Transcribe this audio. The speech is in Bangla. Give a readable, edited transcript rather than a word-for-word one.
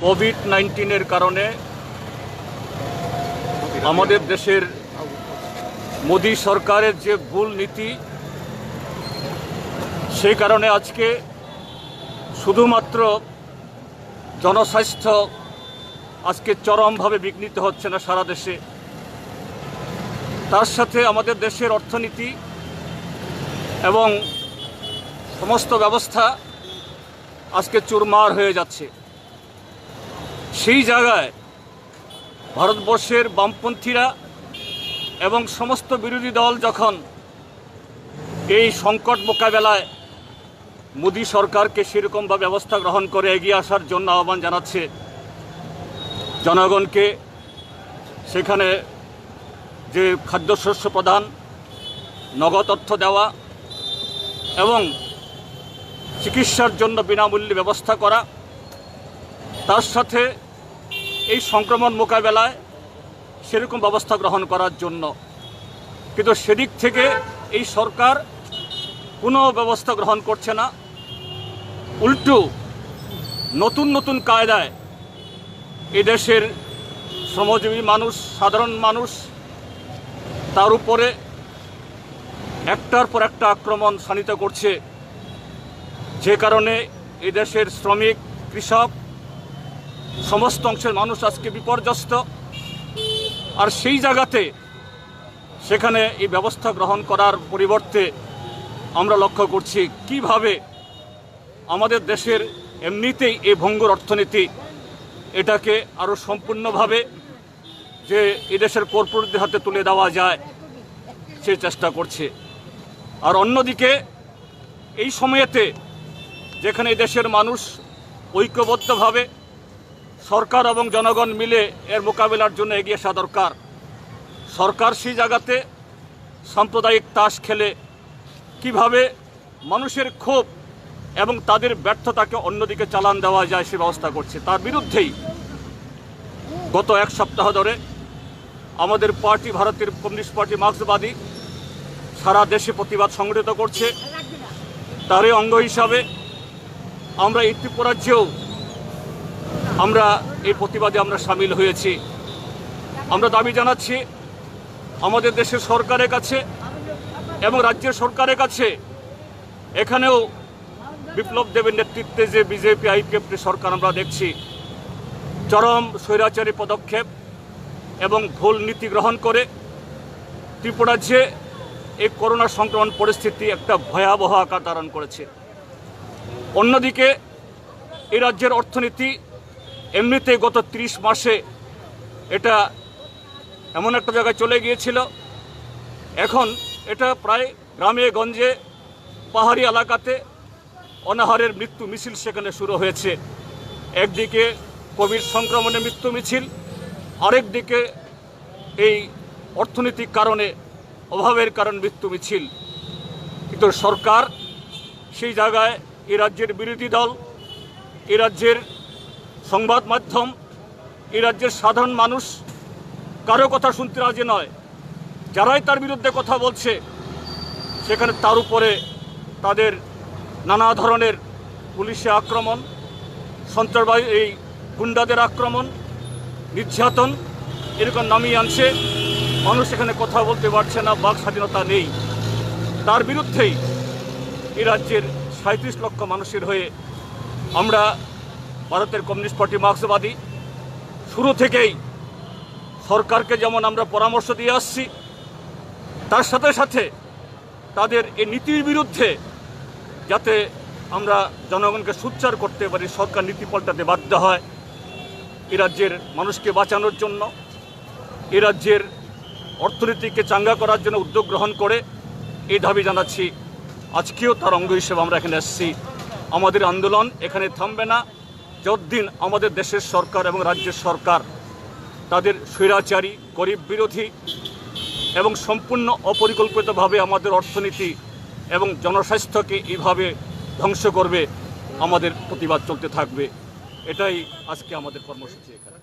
কোভিড-19 কারণে আমাদের দেশের মোদি সরকারের যে ভুল নীতি, সেই কারণে আজকে শুধুমাত্র জনস্বাস্থ্য আজকে চরমভাবে বিঘ্নিত হচ্ছে না সারা দেশে, তার সাথে আমাদের দেশের অর্থনীতি এবং সমস্ত ব্যবস্থা আজকে চুরমার হয়ে যাচ্ছে। সেই জায়গায় ভারতবর্ষের বামপন্থীরা এবং সমস্ত বিরোধী দল যখন এই সংকট মোকাবেলায় মোদি সরকারকে সেরকমভাবে ব্যবস্থা গ্রহণ করে এগিয়ে আসার জন্য আহ্বান জানাচ্ছে, জনগণকে সেখানে যে খাদ্যশস্য প্রদান, নগদ অর্থ দেওয়া এবং চিকিৎসার জন্য বিনামূল্যে ব্যবস্থা করা, তার সাথে এই সংক্রমণ মোকাবেলায় সেরকম ব্যবস্থা গ্রহণ করার জন্য। কিন্তু সেদিক থেকে এই সরকার কোনো ব্যবস্থা গ্রহণ করছে না, উল্টো নতুন নতুন কায়দায় এই দেশের শ্রমজীবী মানুষ, সাধারণ মানুষ, তার উপরে একটার পর একটা আক্রমণ শানিত করছে, যে কারণে এই দেশের শ্রমিক, কৃষক, সমস্ত অংশের মানুষ আজকে বিপর্যস্ত। আর সেই জায়গাতে সেখানে এই ব্যবস্থা গ্রহণ করার পরিবর্তে আমরা লক্ষ্য করছি কিভাবে আমাদের দেশের এমনিতেই এই ভঙ্গুর অর্থনীতি, এটাকে আরও সম্পূর্ণভাবে যে এই দেশের কর্পোরেটদের হাতে তুলে দেওয়া যায় সেই চেষ্টা করছে। আর অন্যদিকে এই সময়েতে যেখানে এই দেশের মানুষ ঐক্যবদ্ধভাবে সরকার এবং জনগণ মিলে এর মোকাবিলার জন্য এগিয়ে আসা দরকার, সরকার সেই জায়গাতে সাম্প্রদায়িক তাস খেলে কিভাবে মানুষের ক্ষোভ এবং তাদের ব্যর্থতাকে অন্যদিকে চালান দেওয়া যায় সে ব্যবস্থা করছে। তার বিরুদ্ধেই গত এক সপ্তাহ ধরে আমাদের পার্টি, ভারতের কমিউনিস্ট পার্টি মার্ক্সবাদী, সারা দেশে প্রতিবাদ সংগঠিত করছে। তারই অঙ্গ হিসাবে আমরা এই ত্রিপুরা রাজ্যেও আমরা এই প্রতিবাদে আমরা সামিল হয়েছি। আমরা দাবি জানাচ্ছি আমাদের দেশের সরকারের কাছে এবং রাজ্যের সরকারের কাছে, এখানেও বিপ্লব দেবের নেতৃত্বে যে বিজেপি আইপিএফ সরকার আমরা দেখছি, চরম স্বৈরাচারী পদক্ষেপ এবং ভুল নীতি গ্রহণ করে ত্রিপুরা রাজ্যে এই করোনা সংক্রমণ পরিস্থিতি একটা ভয়াবহ আকার ধারণ করেছে। অন্যদিকে এই রাজ্যের অর্থনীতি এমনিতেই গত 30 মাসে এটা এমন একটা জায়গায় চলে গিয়েছিল, এখন এটা প্রায় গ্রামে গঞ্জে পাহাড়ি এলাকাতে অনাহারের মৃত্যু মিছিল সেখানে শুরু হয়েছে। একদিকে কোভিড সংক্রমণে মৃত্যু মিছিল, আরেক দিকে এই অর্থনৈতিক কারণে, অভাবের কারণ মৃত্যু মিছিল। কিন্তু সরকার সেই জায়গায় এই রাজ্যের বিরোধী দল, এই রাজ্যের সংবাদ মাধ্যম, এই রাজ্যের সাধারণ মানুষ কারো কথা শুনতে রাজি নয়। যারাই তার বিরুদ্ধে কথা বলছে সেখানে তার উপরে তাদের নানা ধরনের পুলিশে আক্রমণ, সন্ত্রাসবাদী এই গুন্ডাদের আক্রমণ, নির্যাতন এরকম নামিয়ে আনছে। মানুষ এখানে কথা বলতে পারছে না, বাক স্বাধীনতা নেই। তার বিরুদ্ধেই এই রাজ্যের 37 লক্ষ মানুষের হয়ে আমরা ভারতের কমিউনিস্ট পার্টি মার্ক্সবাদী শুরু থেকেই সরকারকে যেমন আমরা পরামর্শ দিয়ে আসছি, তার সাথে সাথে তাদের এই নীতির বিরুদ্ধে যাতে আমরা জনগণকে সোচ্চার করতে পারি, সরকার নীতি পাল্টাতে বাধ্য হয়, এ রাজ্যের মানুষকে বাঁচানোর জন্য, এ রাজ্যের অর্থনীতিকে চাঙ্গা করার জন্য উদ্যোগ গ্রহণ করে এই দাবি জানাচ্ছি। আজকেও তার অঙ্গ হিসেবে আমরা এখানে এসেছি। আমাদের আন্দোলন এখানে থামবে না যতদিন আমাদের দেশের সরকার এবং রাজ্যের সরকার তাদের স্বৈরাচারী, গরিব বিরোধী এবং সম্পূর্ণ অপরিকল্পিতভাবে আমাদের অর্থনীতি এবং জনস্বাস্থ্যকে এইভাবে ধ্বংস করবে, আমাদের প্রতিবাদ চলতে থাকবে। এটাই আজকে আমাদের কর্মসূচি এখানে।